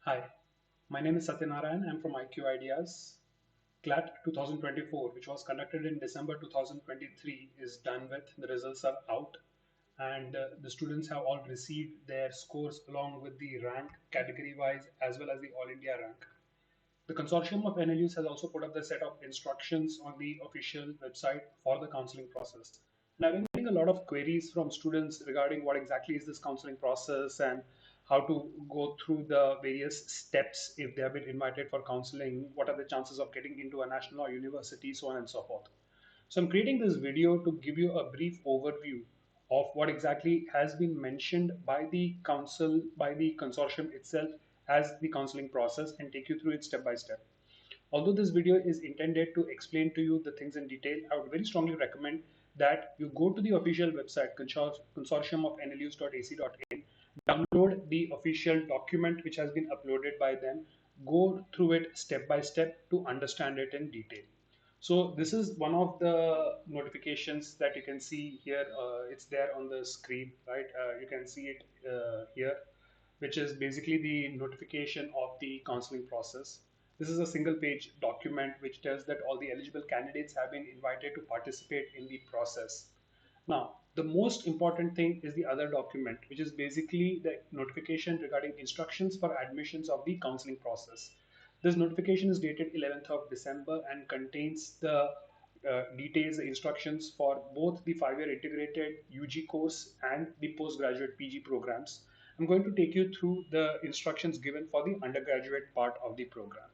Hi, my name is Sathya. I'm from iQue Ideas. CLAT 2024, which was conducted in December 2023, is done with. The results are out, and the students have all received their scores along with the rank category wise as well as the All India rank. The consortium of NLUs has also put up the set of instructions on the official website for the counseling process. And I've been getting a lot of queries from students regarding what exactly is this counseling process and how to go through the various steps if they have been invited for counseling, what are the chances of getting into a national or university, so on and so forth. So I'm creating this video to give you a brief overview of what exactly has been mentioned by the council, by the consortium itself as the counseling process and take you through it step by step. Although this video is intended to explain to you the things in detail, I would very strongly recommend that you go to the official website consortium of nlus.ac.in, download the official document which has been uploaded by them, go through it step by step to understand it in detail. So this is one of the notifications that you can see here. It's there on the screen, right? You can see it here, which is basically the notification of the counseling process. This is a single page document which tells that all the eligible candidates have been invited to participate in the process. Now, the most important thing is the other document, which is basically the notification regarding instructions for admissions of the counseling process. This notification is dated 11th of December and contains the details, the instructions for both the 5-year integrated UG course and the postgraduate PG programs. I'm going to take you through the instructions given for the undergraduate part of the program.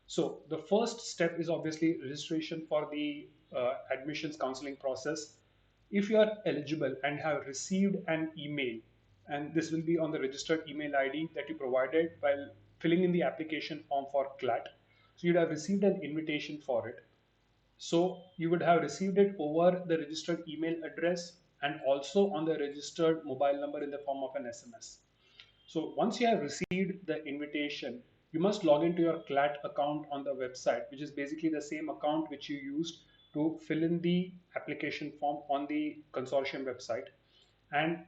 So the first step is obviously registration for the admissions counseling process. If you are eligible and have received an email, and this will be on the registered email ID that you provided while filling in the application form for CLAT. So you'd have received an invitation for it. So you would have received it over the registered email address and also on the registered mobile number in the form of an SMS. So once you have received the invitation, you must log into your CLAT account on the website, which is basically the same account which you used to fill in the application form on the consortium website. And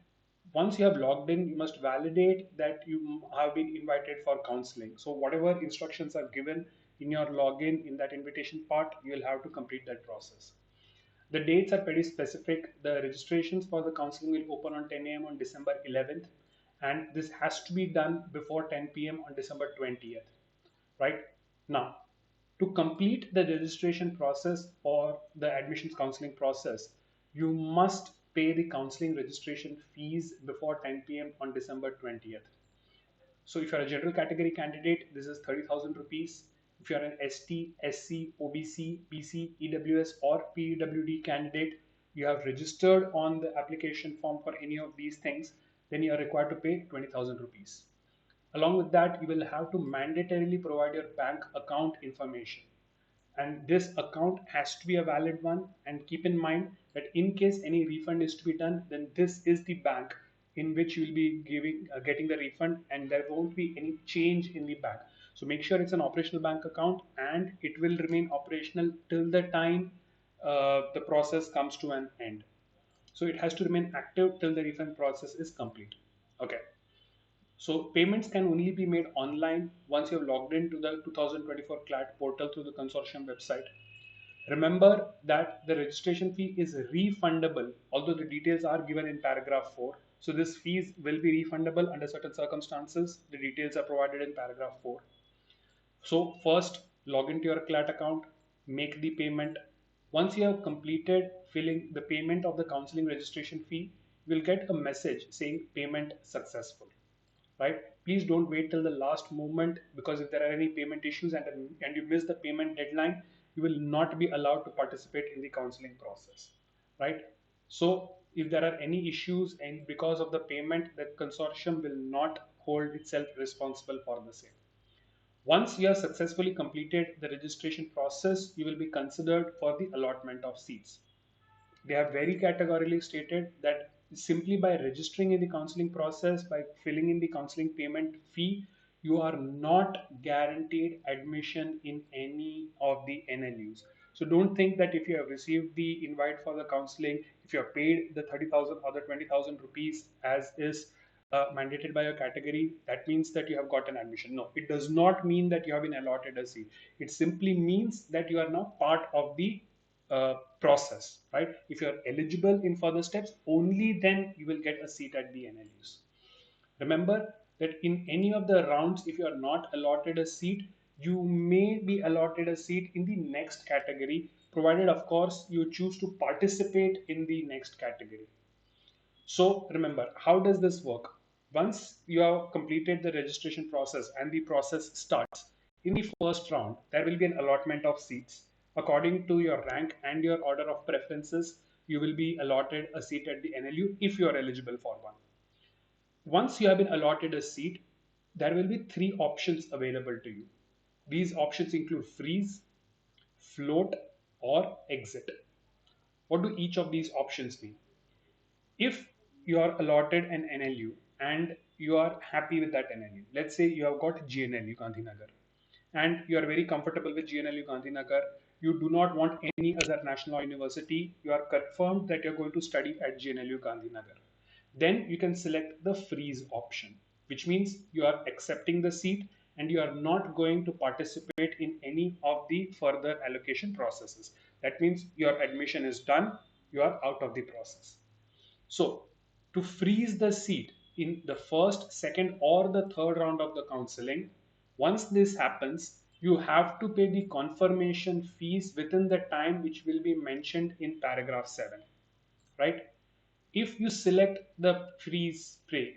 once you have logged in, you must validate that you have been invited for counseling. So whatever instructions are given in your login in that invitation part, you will have to complete that process. The dates are pretty specific. The registrations for the counseling will open on 10 a.m. on December 11th, and this has to be done before 10 p.m. on December 20th. Right now, to complete the registration process or the admissions counseling process, you must pay the counseling registration fees before 10 p.m. on December 20th. So if you're a general category candidate, this is 30,000 rupees. If you're an ST, SC, OBC, BC, EWS or PWD candidate, you have registered on the application form for any of these things, then you are required to pay 20,000 rupees. Along with that, you will have to mandatorily provide your bank account information. And this account has to be a valid one, and keep in mind that in case any refund is to be done, then this is the bank in which you will be getting the refund, and there won't be any change in the bank. So make sure it's an operational bank account and it will remain operational till the time the process comes to an end. So it has to remain active till the refund process is complete. Okay. So payments can only be made online once you have logged into the 2024 CLAT portal through the consortium website. Remember that the registration fee is refundable, although the details are given in paragraph 4. So this fees will be refundable under certain circumstances. The details are provided in paragraph 4. So first, log into your CLAT account, make the payment. Once you have completed filling the payment of the counseling registration fee, you will get a message saying payment successful. Right? Please don't wait till the last moment, because if there are any payment issues and you miss the payment deadline, you will not be allowed to participate in the counseling process. Right? So if there are any issues and because of the payment, the consortium will not hold itself responsible for the same. Once you have successfully completed the registration process, you will be considered for the allotment of seats. They have very categorically stated that simply by registering in the counseling process, by filling in the counseling payment fee, you are not guaranteed admission in any of the NLUs. So don't think that if you have received the invite for the counseling, if you have paid the 30,000 or the 20,000 rupees as is, mandated by your category, that means that you have got an admission. No, it does not mean that you have been allotted a seat. It simply means that you are now part of the process, right? If you are eligible in further steps, only then you will get a seat at the NLUs. Remember that in any of the rounds, if you are not allotted a seat, you may be allotted a seat in the next category, provided, of course, you choose to participate in the next category. So remember, how does this work? Once you have completed the registration process and the process starts, in the first round, there will be an allotment of seats. According to your rank and your order of preferences, you will be allotted a seat at the NLU if you are eligible for one. Once you have been allotted a seat, there will be three options available to you. These options include freeze, float, or exit. What do each of these options mean? If you are allotted an NLU and you are happy with that NLU, let's say you have got GNLU Gandhinagar and you are very comfortable with GNLU Gandhinagar, you do not want any other national law university, you are confirmed that you are going to study at GNLU Gandhinagar, then you can select the freeze option, which means you are accepting the seat and you are not going to participate in any of the further allocation processes. That means your admission is done, you are out of the process. So, to freeze the seat in the first, second, or the third round of the counseling, once this happens, you have to pay the confirmation fees within the time which will be mentioned in paragraph 7. Right? If you select the freeze spray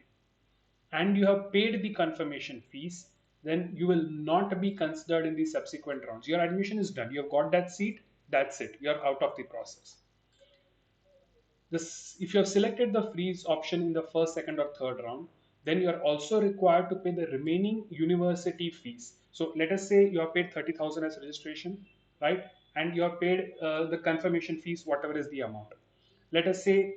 and you have paid the confirmation fees, then you will not be considered in the subsequent rounds. Your admission is done. You have got that seat. That's it. You are out of the process. This, if you have selected the freeze option in the first, second, or third round, then you are also required to pay the remaining university fees. So let us say you have paid 30,000 as registration, right? And you have paid the confirmation fees, whatever is the amount. Let us say,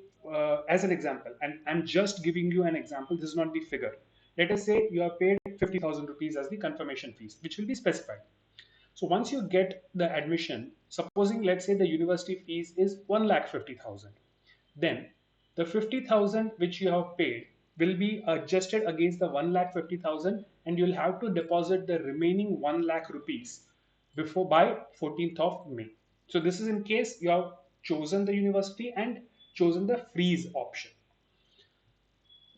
as an example, and I'm just giving you an example, this is not the figure. Let us say you have paid 50,000 rupees as the confirmation fees, which will be specified. So once you get the admission, supposing let's say the university fees is 1,50,000, then the 50,000 which you have paid will be adjusted against the 1,50,000 and you'll have to deposit the remaining 1 lakh rupees before by 14th of May. So this is in case you have chosen the university and chosen the freeze option.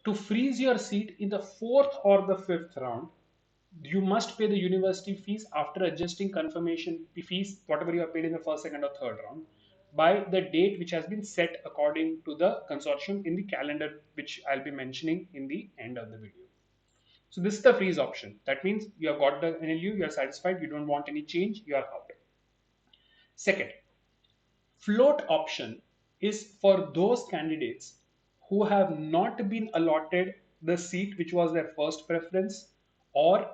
To freeze your seat in the fourth or the fifth round, you must pay the university fees after adjusting confirmation fees, whatever you have paid in the first, second, or third round, by the date which has been set according to the consortium in the calendar, which I'll be mentioning in the end of the video. So this is the freeze option. That means you have got the NLU, you are satisfied, you don't want any change, you are out. Second, float option is for those candidates who have not been allotted the seat which was their first preference, or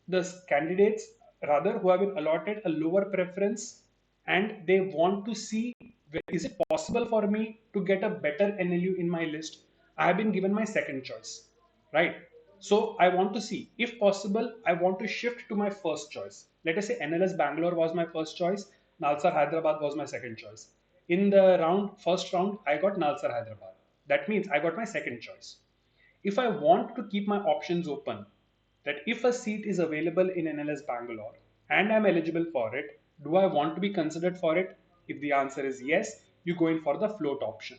the candidates rather who have been allotted a lower preference and they want to see, is it possible for me to get a better NLU in my list. I have been given my second choice, right? So I want to see if possible I want to shift to my first choice. Let us say NLS Bangalore was my first choice, Nalsar Hyderabad was my second choice. In the first round I got Nalsar Hyderabad. That means I got my second choice. If I want to keep my options open, that if a seat is available in NLS Bangalore and I'm eligible for it, do I want to be considered for it? If the answer is yes, you go in for the float option.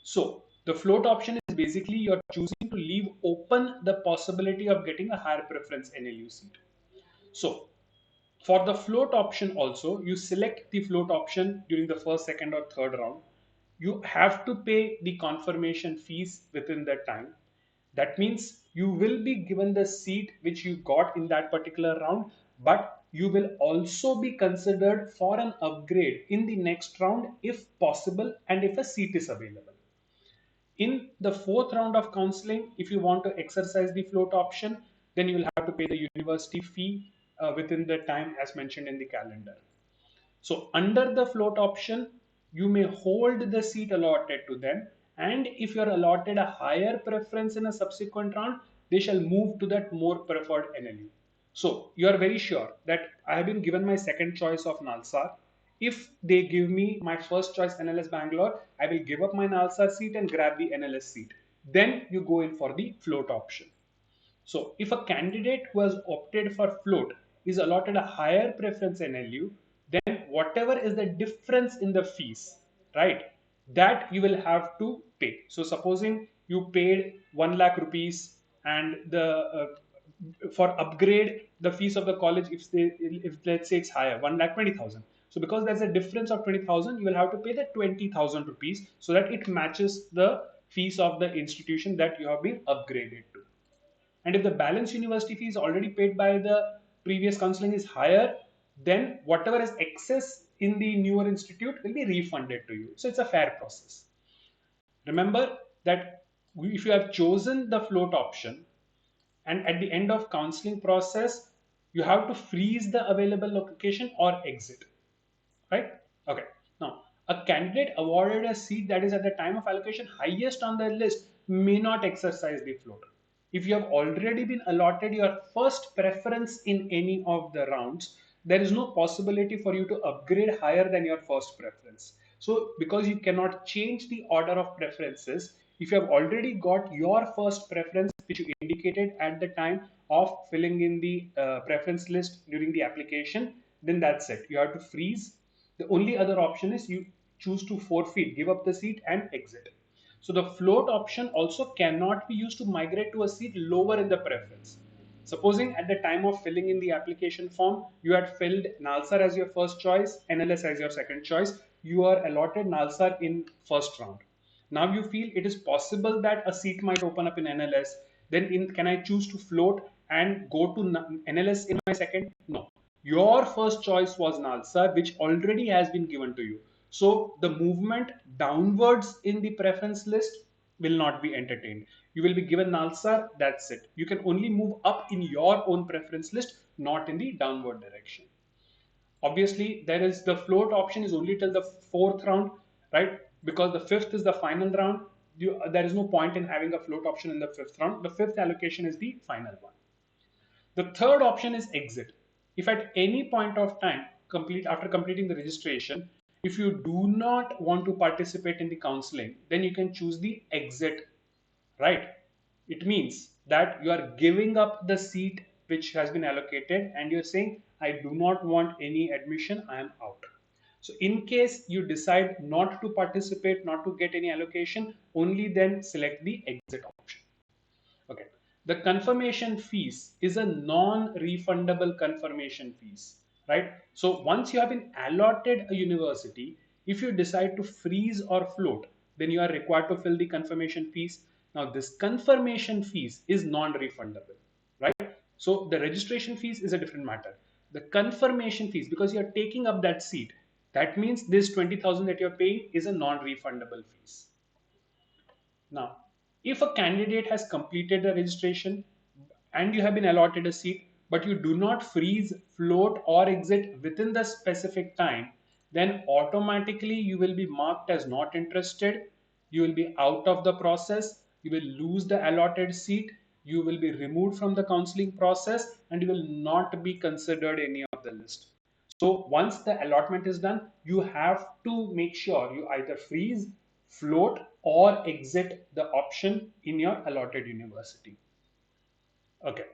So the float option is basically you're choosing to leave open the possibility of getting a higher preference NLU seat. So for the float option also, you select the float option during the first, second, or third round. You have to pay the confirmation fees within that time. That means you will be given the seat which you got in that particular round, but you will also be considered for an upgrade in the next round if possible and if a seat is available. In the fourth round of counseling, if you want to exercise the float option, then you will have to pay the university fee within the time as mentioned in the calendar. So under the float option, you may hold the seat allotted to them, and if you are allotted a higher preference in a subsequent round, they shall move to that more preferred NLU. So you are very sure that I have been given my second choice of Nalsar. If they give me my first choice NLS Bangalore, I will give up my Nalsar seat and grab the NLS seat. then you go in for the float option. So if a candidate who has opted for float is allotted a higher preference NLU, then whatever is the difference in the fees, right, that you will have to pay. So supposing you paid 1 lakh rupees and the for upgrade the fees of the college, if let's say it's higher, 1,20,000. So because there's a difference of 20,000, you will have to pay the 20,000 rupees so that it matches the fees of the institution that you have been upgraded to. And if the balance university fee is already paid by the previous counseling is higher, then whatever is excess in the newer institute will be refunded to you. So it's a fair process. Remember that if you have chosen the float option and at the end of counseling process, you have to freeze the available location or exit, right? Okay. Now, a candidate awarded a seat that is at the time of allocation highest on their list may not exercise the float. If you have already been allotted your first preference in any of the rounds, there is no possibility for you to upgrade higher than your first preference. So, because you cannot change the order of preferences, if you have already got your first preference, which you indicated at the time of filling in the preference list during the application, then that's it. You have to freeze. The only other option is you choose to forfeit, give up the seat and exit. So the float option also cannot be used to migrate to a seat lower in the preference. Supposing at the time of filling in the application form, you had filled Nalsar as your first choice, NLS as your second choice, you are allotted Nalsar in first round. Now you feel it is possible that a seat might open up in NLS, then can I choose to float and go to NLS in my second? No. Your first choice was Nalsar, which already has been given to you. So the movement downwards in the preference list will not be entertained. You will be given Nalsar, that's it. You can only move up in your own preference list, not in the downward direction. Obviously, there is the float option is only till the fourth round, right? Because the fifth is the final round. There is no point in having a float option in the fifth round. The fifth allocation is the final one. The third option is exit. If at any point of time, after completing the registration, if you do not want to participate in the counseling, then you can choose the exit, right? It means that you are giving up the seat which has been allocated and you're saying, I do not want any admission, I am out. So in case you decide not to participate, not to get any allocation, only then select the exit option. Okay. The confirmation fees is a non-refundable confirmation fees, right? So once you have been allotted a university, if you decide to freeze or float, then you are required to fill the confirmation fees. Now this confirmation fees is non-refundable, right? So the registration fees is a different matter. The confirmation fees, because you are taking up that seat, that means this 20,000 that you're paying is a non-refundable fees. Now, if a candidate has completed the registration and you have been allotted a seat, but you do not freeze, float, or exit within the specific time, then automatically you will be marked as not interested. You will be out of the process. You will lose the allotted seat. You will be removed from the counseling process and you will not be considered any of the list. So once the allotment is done, you have to make sure you either freeze, float, or exit the option in your allotted university. Okay.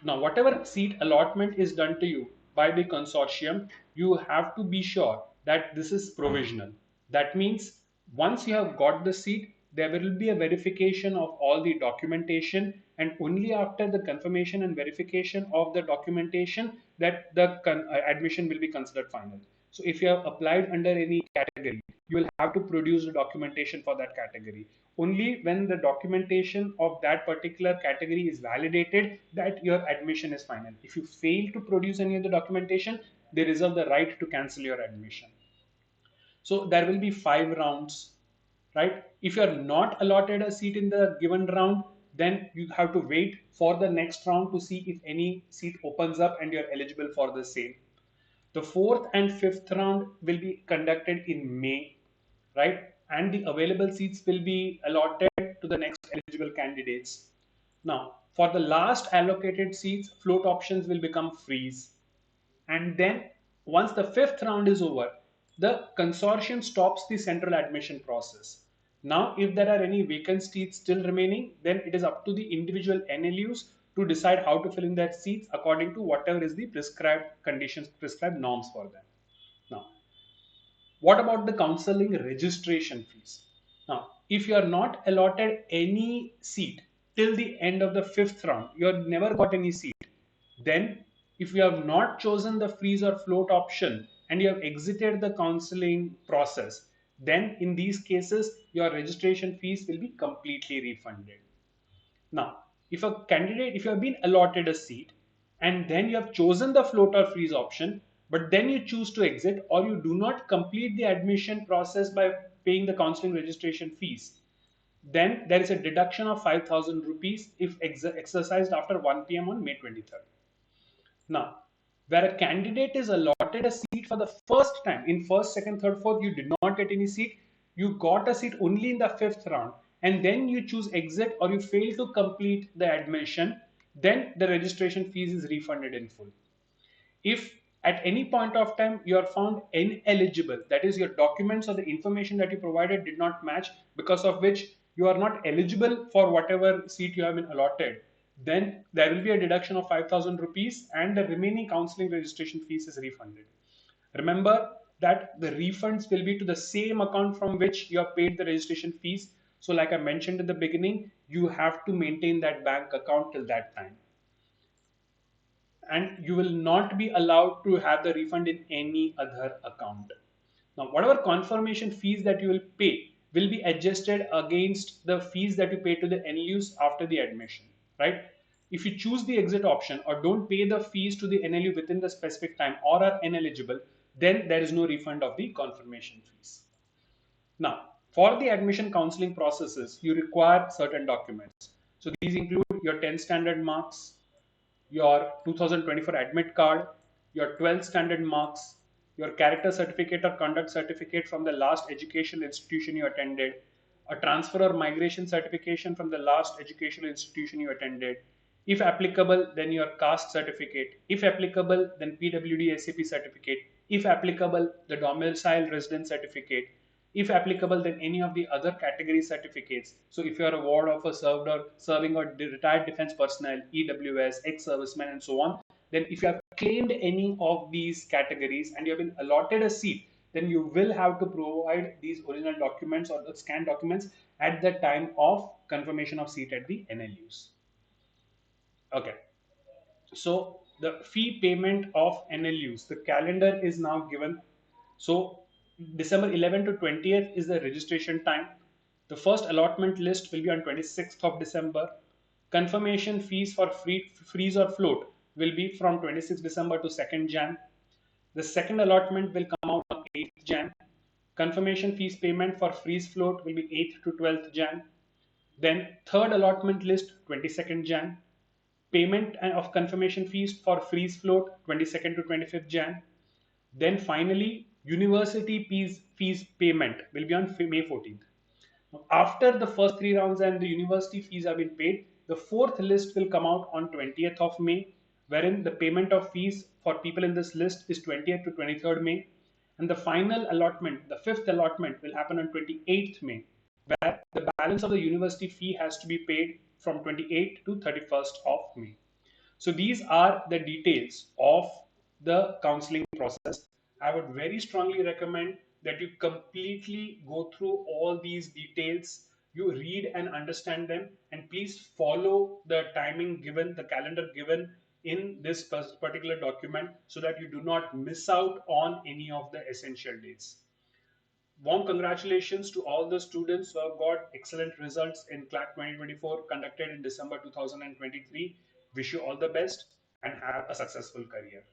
Now, whatever seat allotment is done to you by the consortium, you have to be sure that this is provisional. That means once you have got the seat, there will be a verification of all the documentation, and only after the confirmation and verification of the documentation that the admission will be considered final. So if you have applied under any category, you will have to produce the documentation for that category. Only when the documentation of that particular category is validated that your admission is final. If you fail to produce any of the documentation, they reserve the right to cancel your admission. So there will be 5 rounds, right? If you are not allotted a seat in the given round, then you have to wait for the next round to see if any seat opens up and you're eligible for the same. The fourth and fifth round will be conducted in May, right? And the available seats will be allotted to the next eligible candidates. Now, for the last allocated seats, float options will become freeze. And then once the fifth round is over, the consortium stops the central admission process. Now, if there are any vacant seats still remaining, then it is up to the individual NLUs to decide how to fill in their seats according to whatever is the prescribed conditions, prescribed norms for them. Now, what about the counseling registration fees? Now, if you are not allotted any seat till the end of the fifth round, you have never got any seat, then if you have not chosen the freeze or float option and you have exited the counseling process, then in these cases, your registration fees will be completely refunded. Now, if you have been allotted a seat and then you have chosen the float or freeze option, but then you choose to exit or you do not complete the admission process by paying the counseling registration fees, then there is a deduction of 5,000 rupees if exercised after 1 p.m. on May 23rd. Now, where a candidate is allotted a seat for the first time in first, second, third, fourth, you did not get any seat. You got a seat only in the fifth round, and then you choose exit or you fail to complete the admission. Then the registration fees is refunded in full. If at any point of time you are found ineligible, that is, your documents or the information that you provided did not match, because of which you are not eligible for whatever seat you have been allotted, then there will be a deduction of 5,000 rupees and the remaining counseling registration fees is refunded. Remember that the refunds will be to the same account from which you have paid the registration fees. So, like I mentioned in the beginning, you have to maintain that bank account till that time, and you will not be allowed to have the refund in any other account. Now, whatever confirmation fees that you will pay will be adjusted against the fees that you pay to the NLUs after the admission, right? If you choose the exit option or don't pay the fees to the NLU within the specific time or are ineligible, then there is no refund of the confirmation fees. Now, for the admission counseling processes, you require certain documents. So these include your 10 standard marks, your 2024 admit card, your 12th standard marks, your character certificate or conduct certificate from the last educational institution you attended, a transfer or migration certification from the last educational institution you attended. If applicable, then your caste certificate. If applicable, then PWD SAP certificate. If applicable, the domicile residence certificate. If applicable, then any of the other category certificates. So if you are a ward of a served or serving or retired defense personnel, EWS, ex-servicemen, and so on, then if you have claimed any of these categories and you have been allotted a seat, then you will have to provide these original documents or the scanned documents at the time of confirmation of seat at the NLUs. Okay. So the fee payment of NLUs, the calendar is now given. So December 11th to 20th is the registration time. The first allotment list will be on 26th of December. Confirmation fees for freeze or float will be from 26th December to 2nd Jan. The second allotment will come out on 8th Jan. Confirmation fees payment for freeze float will be 8th to 12th Jan. Then third allotment list 22nd Jan. Payment of confirmation fees for freeze float 22nd to 25th Jan. Then finally, university fees payment will be on May 14th. After the first three rounds and the university fees have been paid, the fourth list will come out on 20th of May, wherein the payment of fees for people in this list is 20th to 23rd May. And the final allotment, the fifth allotment, will happen on 28th May, where the balance of the university fee has to be paid from 28th to 31st of May. So these are the details of the counseling process. I would very strongly recommend that you completely go through all these details, you read and understand them, and please follow the timing given, the calendar given in this particular document so that you do not miss out on any of the essential dates. Warm congratulations to all the students who have got excellent results in CLAT 2024 conducted in December 2023. Wish you all the best and have a successful career.